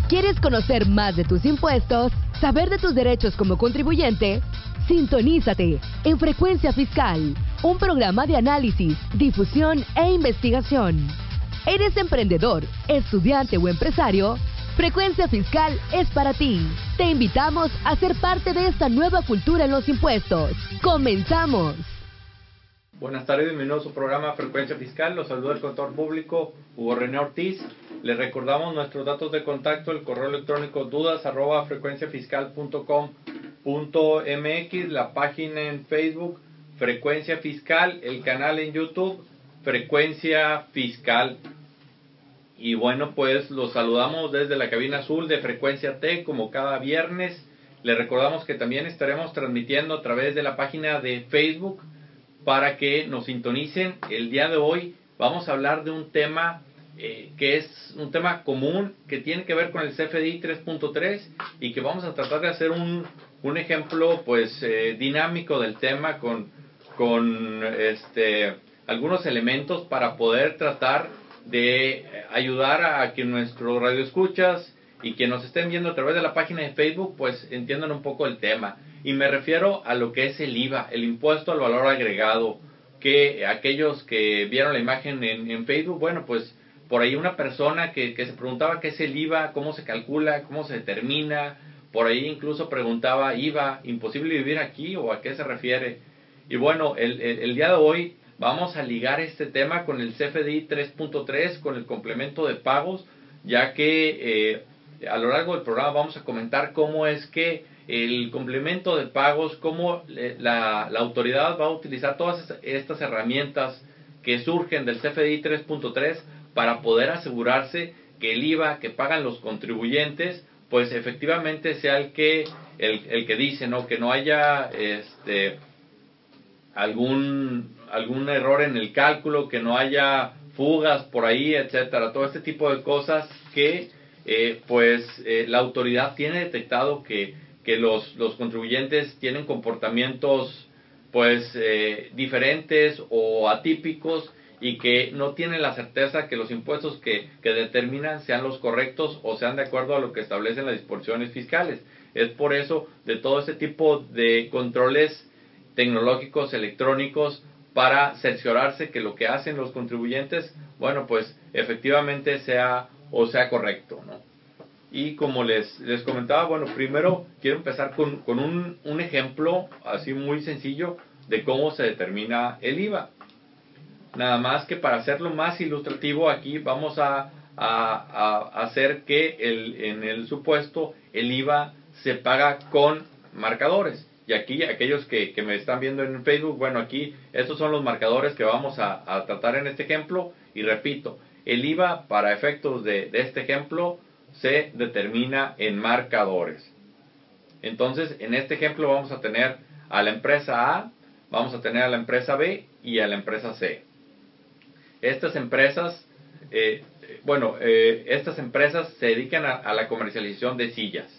¿Quieres conocer más de tus impuestos? ¿Saber de tus derechos como contribuyente? Sintonízate en Frecuencia Fiscal, un programa de análisis, difusión e investigación. ¿Eres emprendedor, estudiante o empresario? Frecuencia Fiscal es para ti. Te invitamos a ser parte de esta nueva cultura en los impuestos. ¡Comenzamos! Buenas tardes, bienvenidos a su programa Frecuencia Fiscal. Los saluda el contador público Hugo René Ortiz. Les recordamos nuestros datos de contacto, el correo electrónico dudas@frecuenciafiscal.com.mx, la página en Facebook Frecuencia Fiscal, el canal en YouTube Frecuencia Fiscal. Y bueno, pues los saludamos desde la cabina azul de Frecuencia T como cada viernes. Les recordamos que también estaremos transmitiendo a través de la página de Facebook para que nos sintonicen. El día de hoy vamos a hablar de un tema que es un tema común, que tiene que ver con el CFDI 3.3 y que vamos a tratar de hacer un ejemplo pues dinámico del tema con algunos elementos para poder tratar de ayudar a que nuestros radioescuchas y que nos estén viendo a través de la página de Facebook pues entiendan un poco el tema. Y me refiero a lo que es el IVA, el impuesto al valor agregado, que aquellos que vieron la imagen en Facebook, bueno, pues por ahí una persona que se preguntaba qué es el IVA, cómo se calcula, cómo se determina, por ahí incluso preguntaba, ¿IVA imposible vivir aquí o a qué se refiere? Y bueno, el día de hoy vamos a ligar este tema con el CFDI 3.3, con el complemento de pagos, ya que a lo largo del programa vamos a comentar cómo es que el complemento de pagos, cómo la autoridad va a utilizar todas estas herramientas que surgen del CFDI 3.3 para poder asegurarse que el IVA que pagan los contribuyentes pues efectivamente sea el que dice, ¿no? Que no haya algún error en el cálculo, que no haya fugas por ahí, etcétera, todo este tipo de cosas que la autoridad tiene detectado que los contribuyentes tienen comportamientos pues diferentes o atípicos y que no tienen la certeza que los impuestos que determinan sean los correctos o sean de acuerdo a lo que establecen las disposiciones fiscales. Es por eso de todo este tipo de controles tecnológicos, electrónicos, para cerciorarse que lo que hacen los contribuyentes, bueno, pues efectivamente sea correcto, ¿no? Y como les comentaba, bueno, primero quiero empezar con un ejemplo así muy sencillo de cómo se determina el IVA. Nada más que para hacerlo más ilustrativo, aquí vamos a hacer que en el supuesto el IVA se paga con marcadores. Y aquí, aquellos que me están viendo en Facebook, bueno, aquí estos son los marcadores que vamos a tratar en este ejemplo. Y repito, el IVA para efectos de este ejemplo se determina en marcadores. Entonces, en este ejemplo vamos a tener a la empresa A, vamos a tener a la empresa B y a la empresa C. Estas empresas, estas empresas se dedican a la comercialización de sillas.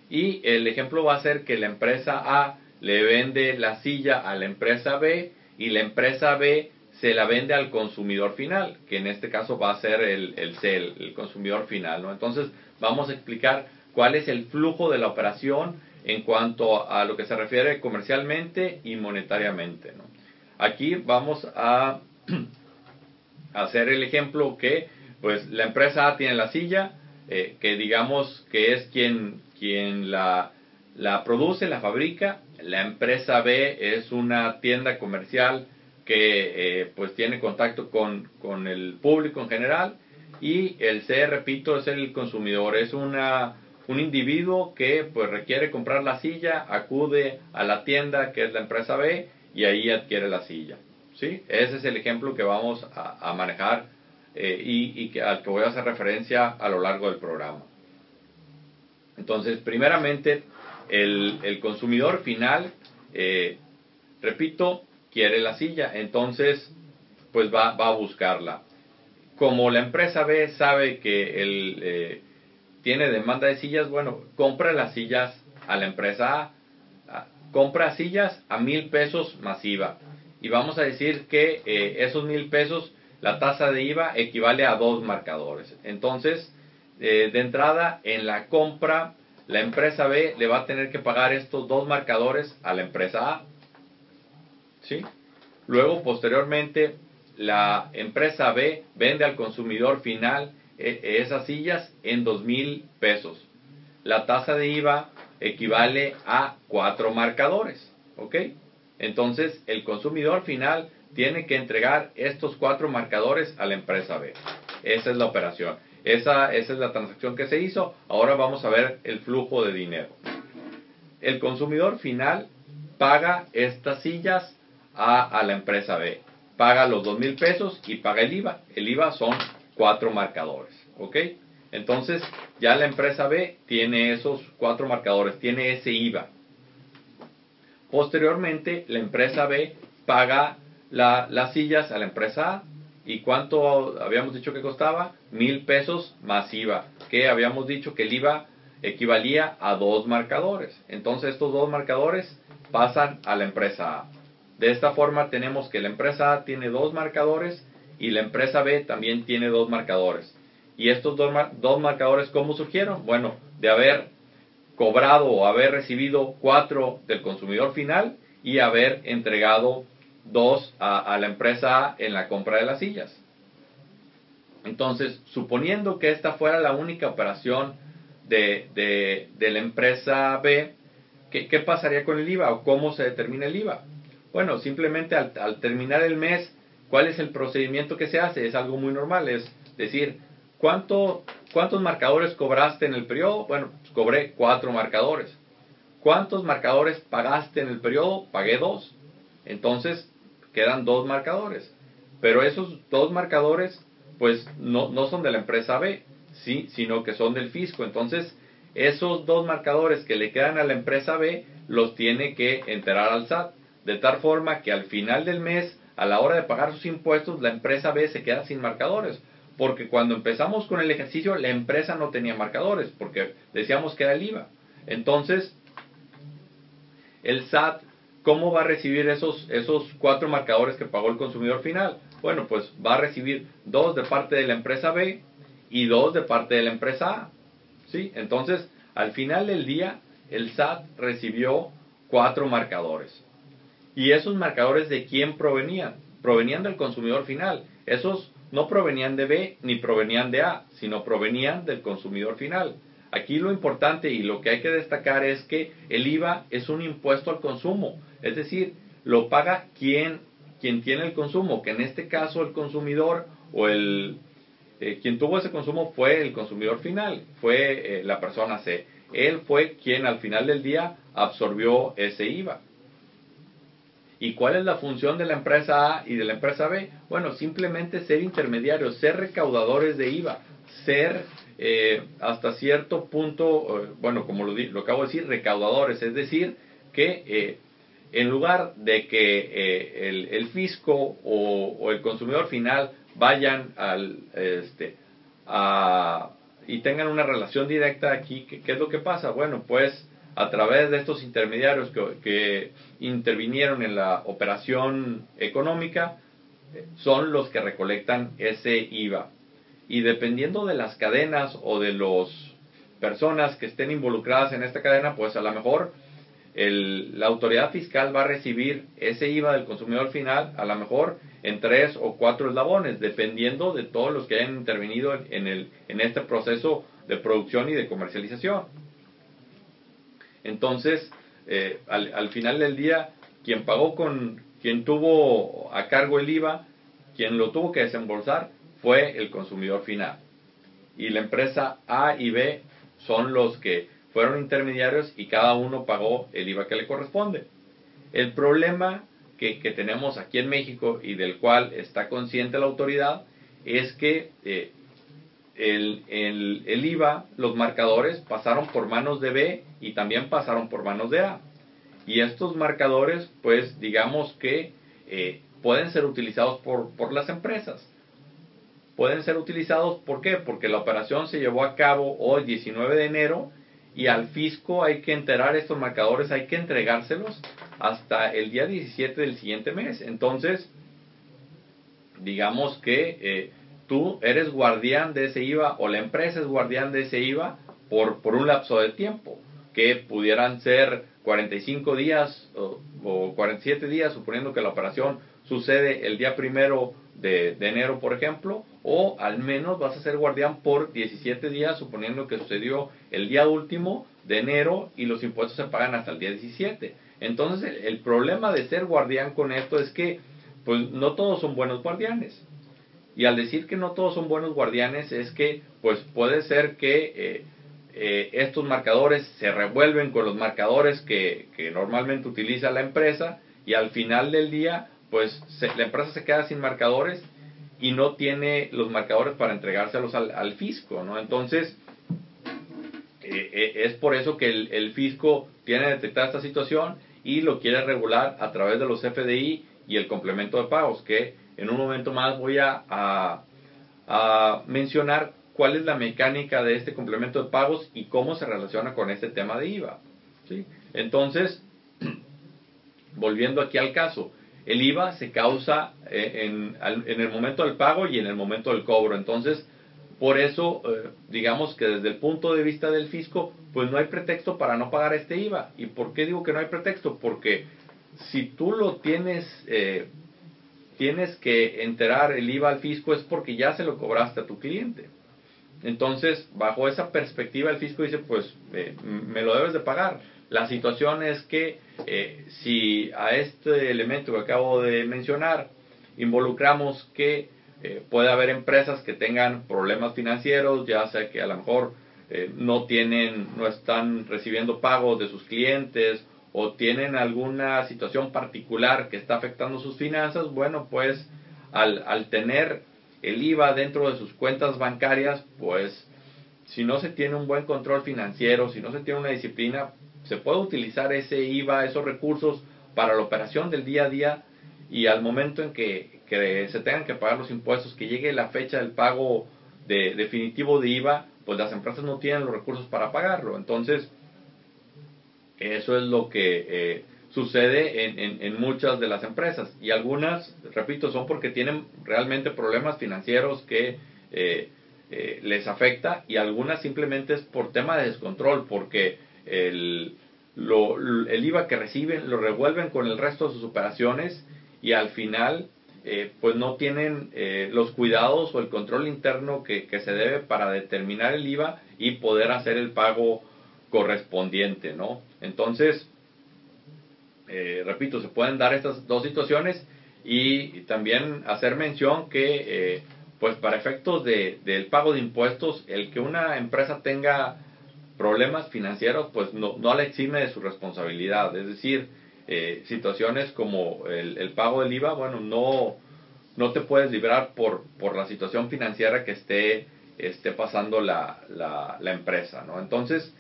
Y el ejemplo va a ser que la empresa A le vende la silla a la empresa B y la empresa B se la vende al consumidor final, que en este caso va a ser el consumidor final, ¿no? Entonces vamos a explicar cuál es el flujo de la operación en cuanto a lo que se refiere comercialmente y monetariamente, ¿no? Aquí vamos a hacer el ejemplo que pues la empresa A tiene la silla, que digamos que es quien la produce, la fabrica. La empresa B es una tienda comercial que pues tiene contacto con el público en general, y el C, repito, es el consumidor, es un individuo que pues requiere comprar la silla, acude a la tienda que es la empresa B y ahí adquiere la silla, ¿sí? Ese es el ejemplo que vamos a manejar al que voy a hacer referencia a lo largo del programa. Entonces, primeramente, el consumidor final, repito, quiere la silla, entonces pues va a buscarla. Como la empresa B sabe que tiene demanda de sillas, bueno, compra las sillas a la empresa A, compra sillas a 1,000 pesos más IVA, y vamos a decir que esos 1,000 pesos, la tasa de IVA equivale a 2 marcadores. Entonces de entrada, en la compra, la empresa B le va a tener que pagar estos dos marcadores a la empresa A. ¿Sí? Luego, posteriormente, la empresa B vende al consumidor final esas sillas en 2,000 pesos. La tasa de IVA equivale a 4 marcadores. ¿Ok? Entonces, el consumidor final tiene que entregar estos 4 marcadores a la empresa B. Esa es la operación. Esa es la transacción que se hizo. Ahora vamos a ver el flujo de dinero. El consumidor final paga estas sillas a la empresa B. Paga los 2,000 pesos y paga el IVA. El IVA son 4 marcadores. ¿Ok? Entonces, ya la empresa B tiene esos 4 marcadores, tiene ese IVA. Posteriormente, la empresa B paga las sillas a la empresa A. ¿Y cuánto habíamos dicho que costaba? 1,000 pesos más IVA. Que habíamos dicho que el IVA equivalía a 2 marcadores. Entonces, estos 2 marcadores pasan a la empresa A. De esta forma, tenemos que la empresa A tiene 2 marcadores y la empresa B también tiene 2 marcadores. ¿Y estos dos marcadores cómo surgieron? Bueno, de haber cobrado o haber recibido 4 del consumidor final y haber entregado 2 a la empresa A en la compra de las sillas. Entonces, suponiendo que esta fuera la única operación de la empresa B, ¿qué pasaría con el IVA o cómo se determina el IVA? Bueno, simplemente al terminar el mes, ¿cuál es el procedimiento que se hace? Es algo muy normal, es decir, ¿cuántos marcadores cobraste en el periodo? Bueno, pues cobré 4 marcadores. ¿Cuántos marcadores pagaste en el periodo? Pagué 2. Entonces, quedan 2 marcadores. Pero esos 2 marcadores, pues, no son de la empresa B, ¿sí? Sino que son del fisco. Entonces, esos 2 marcadores que le quedan a la empresa B, los tiene que enterar al SAT. De tal forma que al final del mes, a la hora de pagar sus impuestos, la empresa B se queda sin marcadores. Porque cuando empezamos con el ejercicio, la empresa no tenía marcadores, porque decíamos que era el IVA. Entonces, el SAT, ¿cómo va a recibir esos 4 marcadores que pagó el consumidor final? Bueno, pues va a recibir 2 de parte de la empresa B y 2 de parte de la empresa A. ¿Sí? Entonces, al final del día, el SAT recibió 4 marcadores. ¿Y esos marcadores de quién provenían? Provenían del consumidor final. Esos no provenían de B ni provenían de A, sino provenían del consumidor final. Aquí lo importante y lo que hay que destacar es que el IVA es un impuesto al consumo, es decir, lo paga quien tiene el consumo, que en este caso el consumidor o quien tuvo ese consumo fue el consumidor final, fue la persona C. Él fue quien al final del día absorbió ese IVA. ¿Y cuál es la función de la empresa A y de la empresa B? Bueno, simplemente ser intermediarios, ser recaudadores de IVA, ser hasta cierto punto, bueno, como lo acabo de decir, recaudadores, es decir, que en lugar de que el fisco o el consumidor final vayan y tengan una relación directa aquí, ¿qué es lo que pasa? Bueno, pues a través de estos intermediarios que intervinieron en la operación económica, son los que recolectan ese IVA. Y dependiendo de las cadenas o de las personas que estén involucradas en esta cadena, pues a lo mejor la autoridad fiscal va a recibir ese IVA del consumidor final, a lo mejor en 3 o 4 eslabones, dependiendo de todos los que hayan intervenido en este proceso de producción y de comercialización. Entonces, al final del día, quien tuvo a cargo el IVA, quien lo tuvo que desembolsar, fue el consumidor final. Y la empresa A y B son los que fueron intermediarios y cada uno pagó el IVA que le corresponde. El problema que tenemos aquí en México y del cual está consciente la autoridad es que el IVA, los marcadores pasaron por manos de B y también pasaron por manos de A. Y estos marcadores, pues digamos que pueden ser utilizados por las empresas. Pueden ser utilizados, ¿por qué? Porque la operación se llevó a cabo hoy 19 de enero y al fisco hay que enterar estos marcadores, hay que entregárselos hasta el día 17 del siguiente mes. Entonces, digamos que tú eres guardián de ese IVA o la empresa es guardián de ese IVA por un lapso de tiempo, que pudieran ser 45 días o 47 días, suponiendo que la operación sucede el día 1 de enero, por ejemplo, o al menos vas a ser guardián por 17 días, suponiendo que sucedió el día último de enero y los impuestos se pagan hasta el día 17. Entonces, el problema de ser guardián con esto es que pues no todos son buenos guardianes. Y al decir que no todos son buenos guardianes es que pues puede ser que estos marcadores se revuelven con los marcadores que normalmente utiliza la empresa, y al final del día pues la empresa se queda sin marcadores y no tiene los marcadores para entregárselos al fisco, ¿no? Entonces es por eso que el fisco tiene detectada esta situación y lo quiere regular a través de los FDI y el complemento de pagos, que en un momento más voy a mencionar cuál es la mecánica de este complemento de pagos y cómo se relaciona con este tema de IVA, ¿sí? Entonces, volviendo aquí al caso, el IVA se causa en el momento del pago y en el momento del cobro. Entonces, por eso, digamos que desde el punto de vista del fisco, pues no hay pretexto para no pagar este IVA. ¿Y por qué digo que no hay pretexto? Porque si tú lo tienes que enterar el IVA al fisco es porque ya se lo cobraste a tu cliente. Entonces, bajo esa perspectiva, el fisco dice, pues me lo debes de pagar. La situación es que si a este elemento que acabo de mencionar involucramos que puede haber empresas que tengan problemas financieros, ya sea que a lo mejor no están recibiendo pagos de sus clientes o tienen alguna situación particular que está afectando sus finanzas, bueno, pues al tener el IVA dentro de sus cuentas bancarias, pues si no se tiene un buen control financiero, si no se tiene una disciplina, se puede utilizar ese IVA, esos recursos para la operación del día a día, y al momento en que se tengan que pagar los impuestos, que llegue la fecha del pago definitivo de IVA, pues las empresas no tienen los recursos para pagarlo. Entonces, eso es lo que sucede en muchas de las empresas, y algunas, repito, son porque tienen realmente problemas financieros que les afecta, y algunas simplemente es por tema de descontrol, porque el IVA que reciben lo revuelven con el resto de sus operaciones y al final pues no tienen los cuidados o el control interno que se debe para determinar el IVA y poder hacer el pago correspondiente, ¿no? Entonces, repito, se pueden dar estas dos situaciones, y también hacer mención que pues para efectos del pago de impuestos, el que una empresa tenga problemas financieros pues no le exime de su responsabilidad. Es decir, situaciones como el pago del IVA, bueno, no te puedes librar por la situación financiera que esté pasando la empresa, ¿no? Entonces,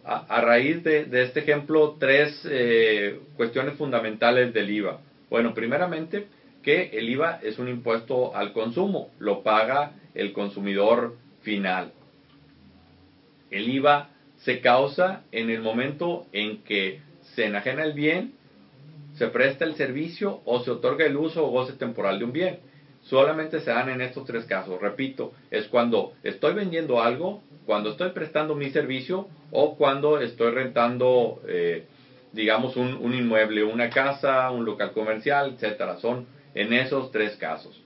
a raíz de este ejemplo, tres cuestiones fundamentales del IVA. Bueno, primeramente, que el IVA es un impuesto al consumo, lo paga el consumidor final. El IVA se causa en el momento en que se enajena el bien, se presta el servicio o se otorga el uso o goce temporal de un bien. Solamente se dan en estos tres casos. Repito, es cuando estoy vendiendo algo, cuando estoy prestando mi servicio o cuando estoy rentando, digamos, un inmueble, una casa, un local comercial, etcétera. Son en esos tres casos.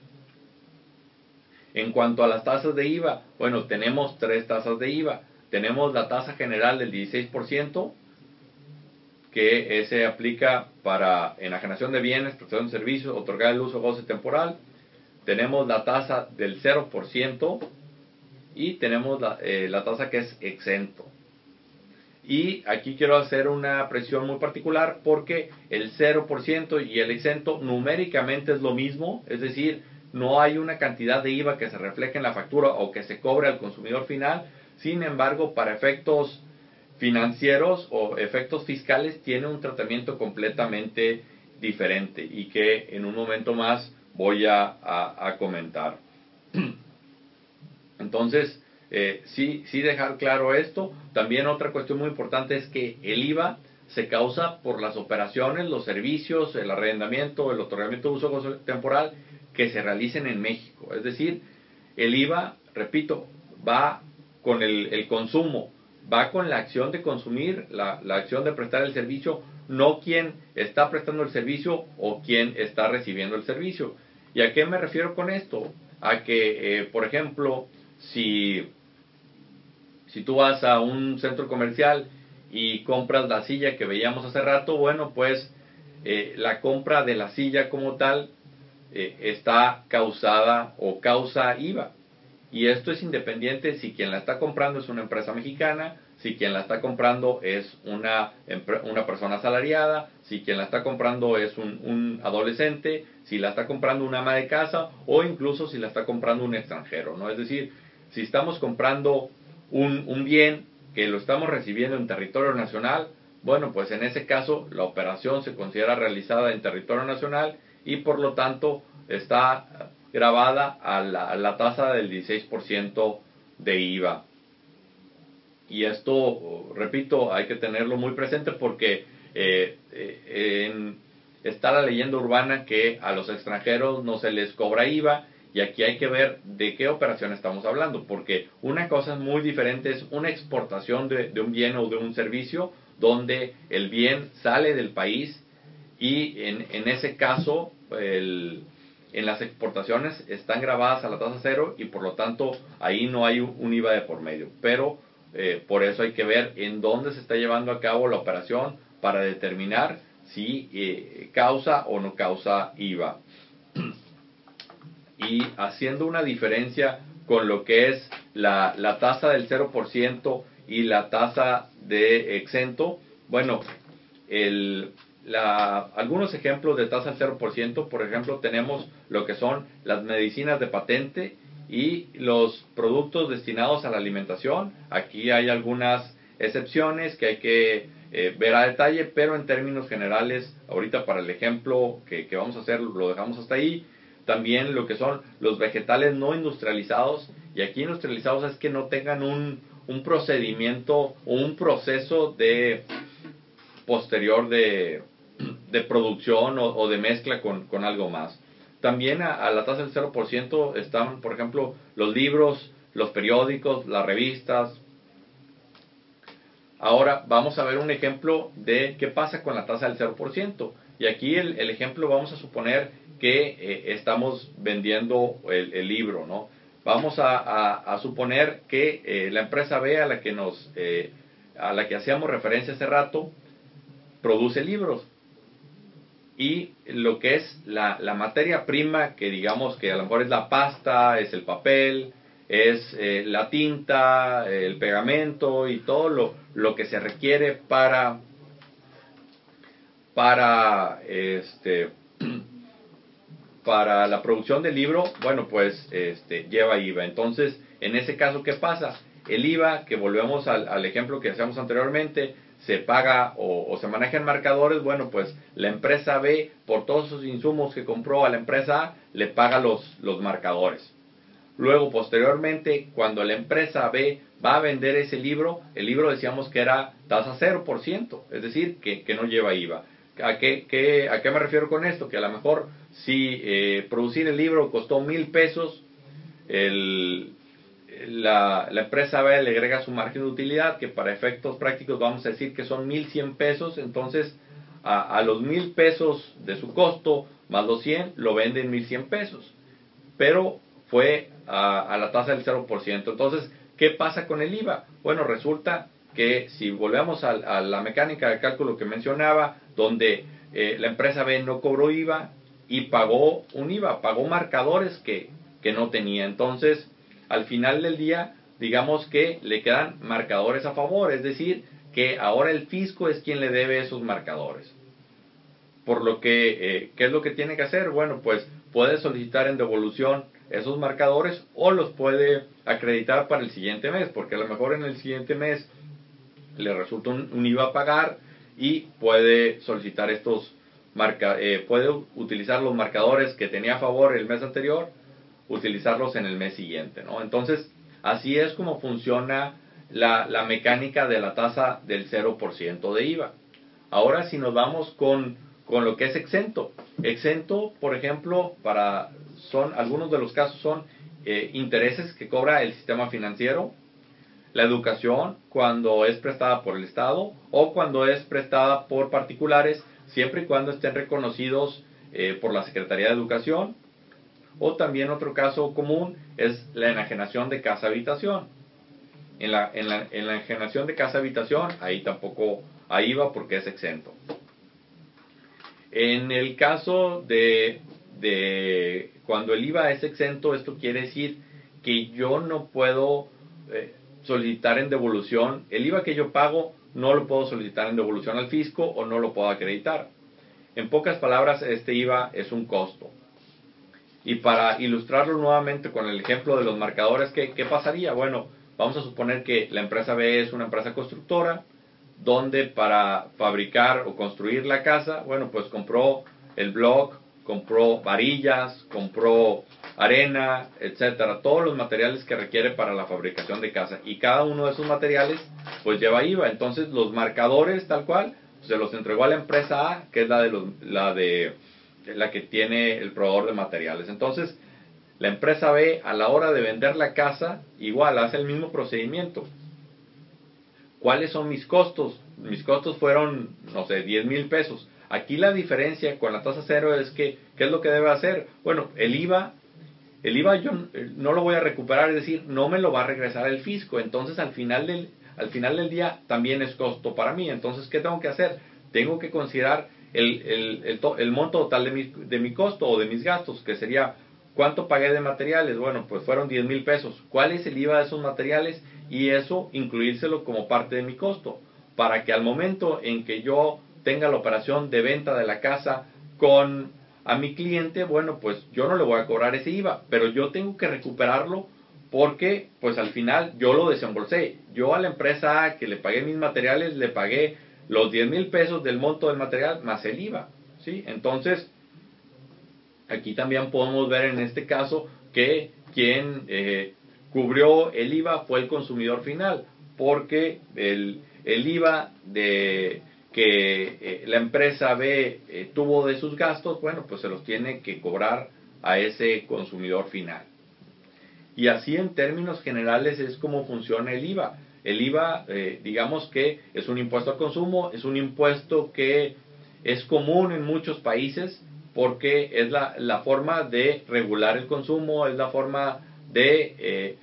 En cuanto a las tasas de IVA, bueno, tenemos tres tasas de IVA. Tenemos la tasa general del 16%, que se aplica para enajenación de bienes, prestación de servicios, otorgar el uso o goce temporal. Tenemos la tasa del 0% y tenemos la tasa que es exento. Y aquí quiero hacer una precisión muy particular, porque el 0% y el exento numéricamente es lo mismo, es decir, no hay una cantidad de IVA que se refleje en la factura o que se cobre al consumidor final. Sin embargo, para efectos financieros o efectos fiscales tiene un tratamiento completamente diferente, y que en un momento más voy a comentar. Entonces, sí dejar claro esto. También otra cuestión muy importante es que el IVA se causa por las operaciones, los servicios, el arrendamiento, el otorgamiento de uso temporal que se realicen en México. Es decir, el IVA, repito, va con el consumo, va con la acción de consumir, la acción de prestar el servicio, no quien está prestando el servicio o quien está recibiendo el servicio. ¿Y a qué me refiero con esto? A que, por ejemplo, si tú vas a un centro comercial y compras la silla que veíamos hace rato, bueno, pues la compra de la silla como tal está causada o causa IVA. Y esto es independiente si quien la está comprando es una empresa mexicana, si quien la está comprando es una persona asalariada, si quien la está comprando es un adolescente, si la está comprando una ama de casa o incluso si la está comprando un extranjero, ¿no? Es decir, si estamos comprando un bien que lo estamos recibiendo en territorio nacional, bueno, pues en ese caso la operación se considera realizada en territorio nacional y por lo tanto está grabada a la tasa del 16% de IVA. Y esto, repito, hay que tenerlo muy presente porque está la leyenda urbana que a los extranjeros no se les cobra IVA, y aquí hay que ver de qué operación estamos hablando, porque una cosa muy diferente es una exportación de un bien o de un servicio donde el bien sale del país y en ese caso en las exportaciones están grabadas a la tasa cero y por lo tanto ahí no hay un IVA de por medio. Pero por eso hay que ver en dónde se está llevando a cabo la operación para determinar si causa o no causa IVA. Y haciendo una diferencia con lo que es la tasa del 0% y la tasa de exento, bueno, algunos ejemplos de tasa del 0%, por ejemplo, tenemos lo que son las medicinas de patente y los productos destinados a la alimentación. Aquí hay algunas excepciones que hay que ver a detalle, pero en términos generales, ahorita para el ejemplo que vamos a hacer, lo dejamos hasta ahí. También lo que son los vegetales no industrializados, y aquí industrializados es que no tengan un procedimiento o un proceso de posterior de producción o de mezcla con algo más. También a la tasa del 0% están, por ejemplo, los libros, los periódicos, las revistas. Ahora vamos a ver un ejemplo de qué pasa con la tasa del 0%. Y aquí el ejemplo, vamos a suponer que estamos vendiendo el libro, ¿no? Vamos a suponer que la empresa B a la que hacíamos referencia hace rato produce libros, y lo que es la materia prima, que digamos que a lo mejor es la pasta, es el papel, es la tinta, el pegamento y todo lo que se requiere para la producción del libro, bueno, pues lleva IVA. Entonces, en ese caso, ¿qué pasa? El IVA, que volvemos al ejemplo que hacíamos anteriormente, se paga o se maneja en marcadores. Bueno, pues la empresa B, por todos sus insumos que compró a la empresa A, le paga los marcadores. Luego, posteriormente, cuando la empresa B va a vender ese libro, el libro decíamos que era tasa 0%, es decir, que no lleva IVA. ¿A qué me refiero con esto? Que a lo mejor si producir el libro costó 1,000 pesos, la empresa B le agrega su margen de utilidad, que para efectos prácticos vamos a decir que son 1,100 pesos. Entonces a los 1,000 pesos de su costo más los 100 lo venden 1,100 pesos, pero fue a la tasa del 0%. Entonces, ¿qué pasa con el IVA? Bueno, resulta que si volvemos a la mecánica de cálculo que mencionaba, donde la empresa B no cobró IVA y pagó un IVA, pagó marcadores que no tenía. Entonces, al final del día, digamos que le quedan marcadores a favor, es decir, que ahora el fisco es quien le debe esos marcadores. Por lo que, ¿qué es lo que tiene que hacer? Bueno, pues puede solicitar en devolución esos marcadores o los puede acreditar para el siguiente mes, porque a lo mejor en el siguiente mes le resulta un IVA a pagar y puede solicitar puede utilizar los marcadores que tenía a favor el mes anterior, utilizarlos en el mes siguiente, ¿no? Entonces, así es como funciona la mecánica de la tasa del 0% de IVA. Ahora, si nos vamos con lo que es exento. Exento, por ejemplo, algunos de los casos son intereses que cobra el sistema financiero, la educación cuando es prestada por el Estado o cuando es prestada por particulares, siempre y cuando estén reconocidos por la Secretaría de Educación. O también otro caso común es la enajenación de casa-habitación. En la enajenación de casa-habitación, ahí tampoco hay IVA porque es exento. En el caso de cuando el IVA es exento, esto quiere decir que yo no puedo solicitar en devolución, el IVA que yo pago no lo puedo solicitar en devolución al fisco o no lo puedo acreditar. En pocas palabras, este IVA es un costo. Y para ilustrarlo nuevamente con el ejemplo de los marcadores, ¿qué pasaría? Bueno, vamos a suponer que la empresa B es una empresa constructora, donde para fabricar o construir la casa, bueno, pues compró el block, compró varillas, compró arena, etcétera, todos los materiales que requiere para la fabricación de casa, y cada uno de esos materiales pues lleva IVA. Entonces los marcadores tal cual se los entregó a la empresa A, que es la que tiene el proveedor de materiales. Entonces la empresa B, a la hora de vender la casa, igual hace el mismo procedimiento. ¿Cuáles son mis costos? Mis costos fueron, no sé, 10,000 pesos. Aquí la diferencia con la tasa cero es que, ¿qué es lo que debe hacer? Bueno, el IVA yo no lo voy a recuperar, es decir, no me lo va a regresar el fisco. Entonces al final del día también es costo para mí. Entonces, ¿qué tengo que hacer? Tengo que considerar el monto total de mi costo o de mis gastos, que sería, ¿cuánto pagué de materiales? Bueno, pues fueron 10,000 pesos. ¿Cuál es el IVA de esos materiales? Y eso incluírselo como parte de mi costo, para que al momento en que yo tenga la operación de venta de la casa a mi cliente, bueno, pues yo no le voy a cobrar ese IVA, pero yo tengo que recuperarlo porque pues al final yo lo desembolsé. Yo a la empresa que le pagué mis materiales, le pagué los 10,000 pesos del monto del material más el IVA, ¿sí? Entonces, aquí también podemos ver en este caso que quien cubrió el IVA fue el consumidor final, porque el IVA que la empresa B tuvo de sus gastos, bueno, pues se los tiene que cobrar a ese consumidor final. Y así en términos generales es como funciona el IVA. El IVA, digamos que es un impuesto al consumo, es un impuesto que es común en muchos países porque es la forma de regular el consumo, es la forma de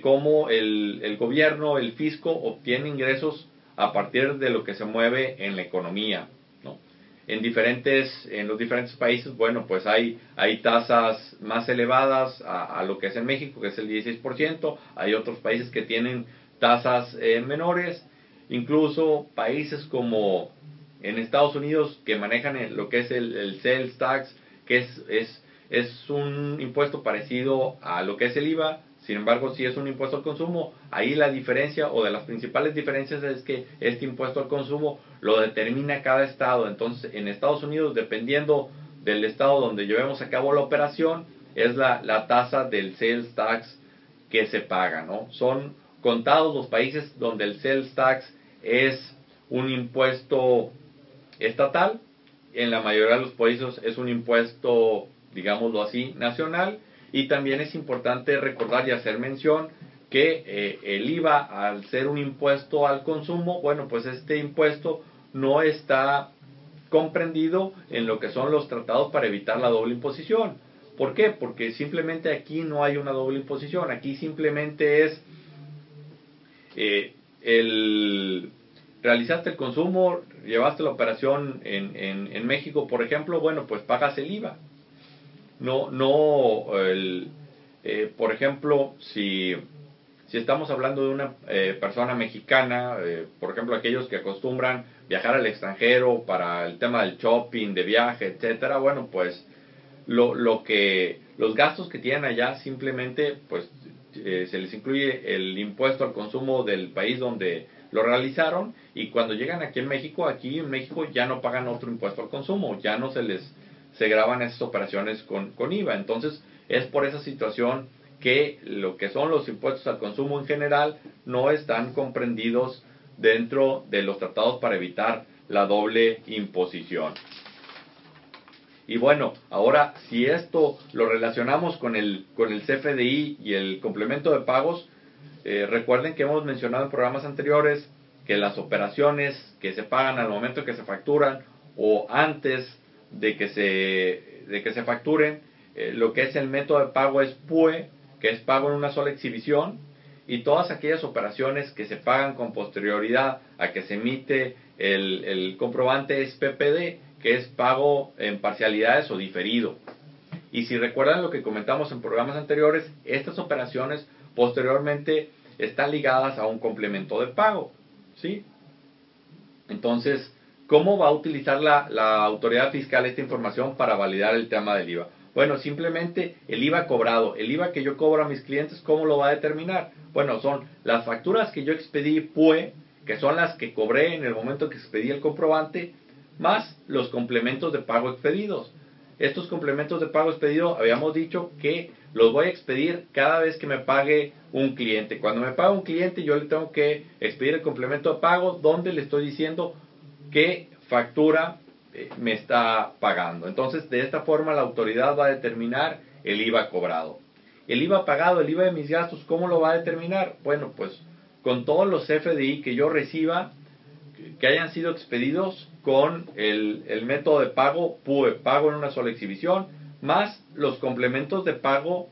cómo el gobierno, el fisco, obtiene ingresos a partir de lo que se mueve en la economía, ¿no? En los diferentes países, bueno, pues hay tasas más elevadas a lo que es en México, que es el 16%, hay otros países que tienen tasas menores, incluso países como en Estados Unidos que manejan lo que es el sales tax, que es un impuesto parecido a lo que es el IVA. Sin embargo, si es un impuesto al consumo, ahí la diferencia o de las principales diferencias es que este impuesto al consumo lo determina cada estado. Entonces, en Estados Unidos, dependiendo del estado donde llevemos a cabo la operación, es la tasa del sales tax que se paga, ¿no? Son contados los países donde el sales tax es un impuesto estatal. En la mayoría de los países es un impuesto, digámoslo así, nacional. Y también es importante recordar y hacer mención que el IVA, al ser un impuesto al consumo, bueno, pues este impuesto no está comprendido en lo que son los tratados para evitar la doble imposición. ¿Por qué? Porque simplemente aquí no hay una doble imposición. Aquí simplemente es realizaste el consumo, llevaste la operación en México, por ejemplo, bueno, pues pagas el IVA. Por ejemplo, si estamos hablando de una persona mexicana, por ejemplo, aquellos que acostumbran viajar al extranjero para el tema del shopping, de viaje, etcétera, bueno, pues los gastos que tienen allá simplemente, pues se les incluye el impuesto al consumo del país donde lo realizaron, y cuando llegan aquí en México ya no pagan otro impuesto al consumo, ya no se graban esas operaciones con IVA. Entonces es por esa situación que lo que son los impuestos al consumo en general no están comprendidos dentro de los tratados para evitar la doble imposición. Y bueno, ahora si esto lo relacionamos con el CFDI y el complemento de pagos, recuerden que hemos mencionado en programas anteriores que las operaciones que se pagan al momento que se facturan o antes de que se facturen, lo que es el método de pago es PUE, que es pago en una sola exhibición, y todas aquellas operaciones que se pagan con posterioridad a que se emite el comprobante es PPD, que es pago en parcialidades o diferido. Y si recuerdan lo que comentamos en programas anteriores, estas operaciones posteriormente están ligadas a un complemento de pago, ¿sí? Entonces, ¿cómo va a utilizar la autoridad fiscal esta información para validar el tema del IVA? Bueno, simplemente el IVA cobrado, el IVA que yo cobro a mis clientes, ¿cómo lo va a determinar? Bueno, son las facturas que yo expedí PUE, que son las que cobré en el momento que expedí el comprobante, más los complementos de pago expedidos. Estos complementos de pago expedido, habíamos dicho que los voy a expedir cada vez que me pague un cliente. Cuando me paga un cliente, yo le tengo que expedir el complemento de pago donde le estoy diciendo qué factura me está pagando. Entonces, de esta forma la autoridad va a determinar el IVA cobrado. El IVA pagado, el IVA de mis gastos, ¿cómo lo va a determinar? Bueno, pues con todos los FDI que yo reciba, que hayan sido expedidos con el método de pago PUE, pago en una sola exhibición, más los complementos de pago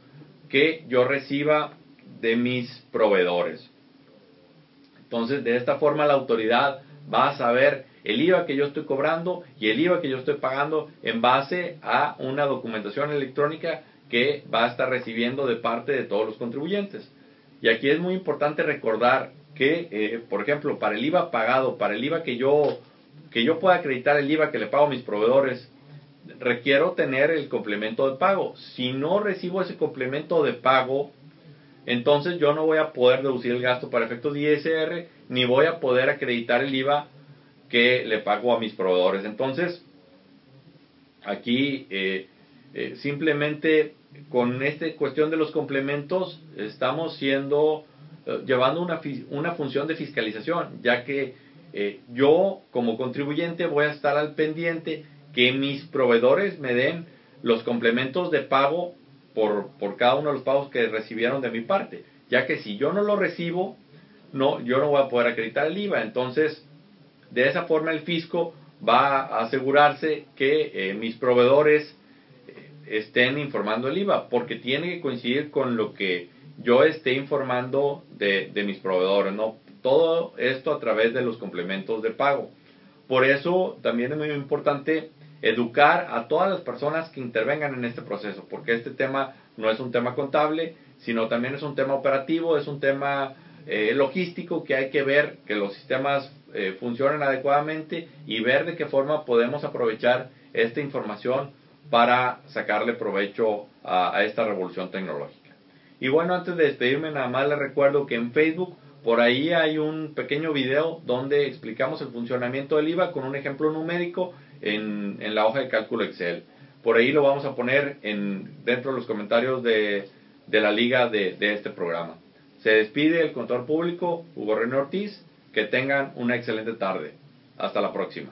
que yo reciba de mis proveedores. Entonces, de esta forma la autoridad va a saber el IVA que yo estoy cobrando y el IVA que yo estoy pagando en base a una documentación electrónica que va a estar recibiendo de parte de todos los contribuyentes. Y aquí es muy importante recordar que, por ejemplo, para el IVA pagado, para el IVA que yo pueda acreditar el IVA que le pago a mis proveedores, requiero tener el complemento de pago. Si no recibo ese complemento de pago, entonces yo no voy a poder deducir el gasto para efectos de ISR, ni voy a poder acreditar el IVA que le pago a mis proveedores. Entonces, aquí simplemente con esta cuestión de los complementos estamos llevando una función de fiscalización, ya que yo como contribuyente voy a estar al pendiente que mis proveedores me den los complementos de pago por cada uno de los pagos que recibieron de mi parte, ya que si yo no lo recibo, yo no voy a poder acreditar el IVA. Entonces, de esa forma el fisco va a asegurarse que mis proveedores estén informando el IVA, porque tiene que coincidir con lo que yo esté informando de mis proveedores, ¿no? Todo esto a través de los complementos de pago. Por eso también es muy importante educar a todas las personas que intervengan en este proceso, porque este tema no es un tema contable, sino también es un tema operativo, es un tema logístico, que hay que ver que los sistemas funcionen adecuadamente y ver de qué forma podemos aprovechar esta información para sacarle provecho a esta revolución tecnológica. Y bueno, antes de despedirme, nada más les recuerdo que en Facebook por ahí hay un pequeño video donde explicamos el funcionamiento del IVA con un ejemplo numérico en la hoja de cálculo Excel. Por ahí lo vamos a poner dentro de los comentarios de la liga de este programa. Se despide el contador público Hugo René Ortiz. Que tengan una excelente tarde. Hasta la próxima.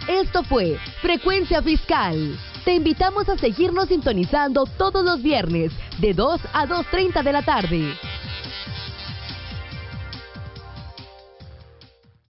Esto fue Frecuencia Fiscal. Te invitamos a seguirnos sintonizando todos los viernes de 2 a 2:30 de la tarde.